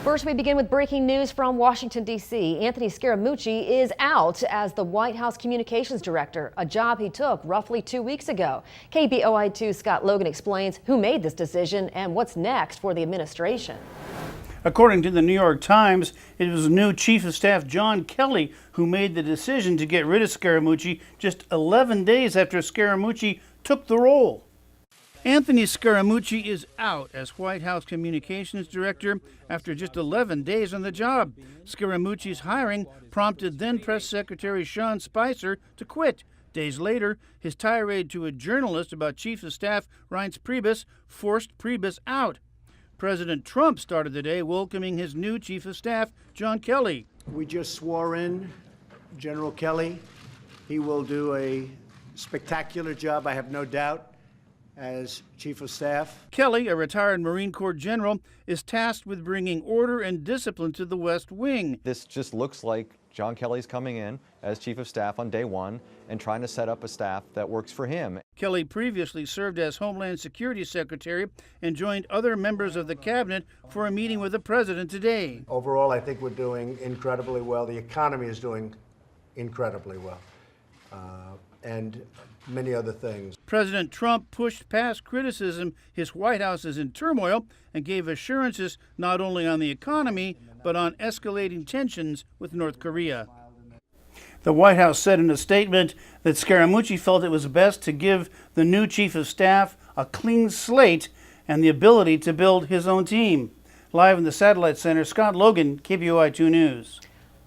First, we begin with breaking news from Washington, D.C. Anthony Scaramucci is out as the White House Communications Director, a job he took roughly 2 weeks ago. KBOI2's Scott Logan explains who made this decision and what's next for the administration. According to the New York Times, it was new Chief of Staff John Kelly who made the decision to get rid of Scaramucci just 11 days after Scaramucci took the role. Anthony Scaramucci is out as White House Communications Director after just 11 days on the job. Scaramucci's hiring prompted then Press Secretary Sean Spicer to quit. Days later, his tirade to a journalist about Chief of Staff Reince Priebus forced Priebus out. President Trump started the day welcoming his new Chief of Staff, John Kelly. We just swore in General Kelly. He will do a spectacular job, I have no doubt, as Chief of Staff. Kelly, a retired Marine Corps general, is tasked with bringing order and discipline to the West Wing. This just looks like John Kelly's coming in as Chief of Staff on day one and trying to set up a staff that works for him. Kelly previously served as Homeland Security Secretary and joined other members of the cabinet for a meeting with the president today. Overall, I think we're doing incredibly well. The economy is doing incredibly well. And many other things. President Trump pushed past criticism his White House is in turmoil and gave assurances not only on the economy, but on escalating tensions with North Korea. The White House said in a statement that Scaramucci felt it was best to give the new Chief of Staff a clean slate and the ability to build his own team. Live in the Satellite Center, Scott Logan, KBOI2 News.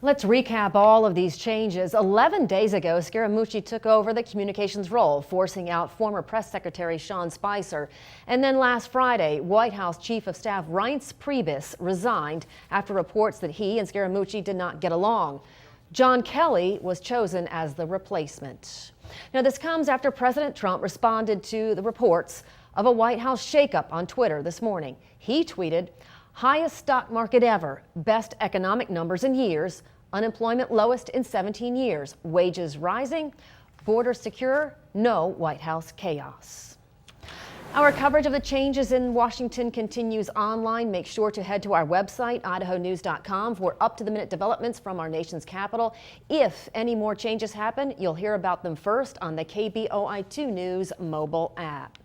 Let's recap all of these changes. 11 days ago, Scaramucci took over the communications role, forcing out former Press Secretary Sean Spicer. And then last Friday, White House Chief of Staff Reince Priebus resigned after reports that he and Scaramucci did not get along. John Kelly was chosen as the replacement. Now, this comes after President Trump responded to the reports of a White House shakeup on Twitter this morning. He tweeted, "Highest stock market ever, best economic numbers in years, unemployment lowest in 17 years, wages rising, borders secure, no White House chaos." Our coverage of the changes in Washington continues online. Make sure to head to our website, idahonews.com, for up-to-the-minute developments from our nation's capital. If any more changes happen, you'll hear about them first on the KBOI2 News mobile app.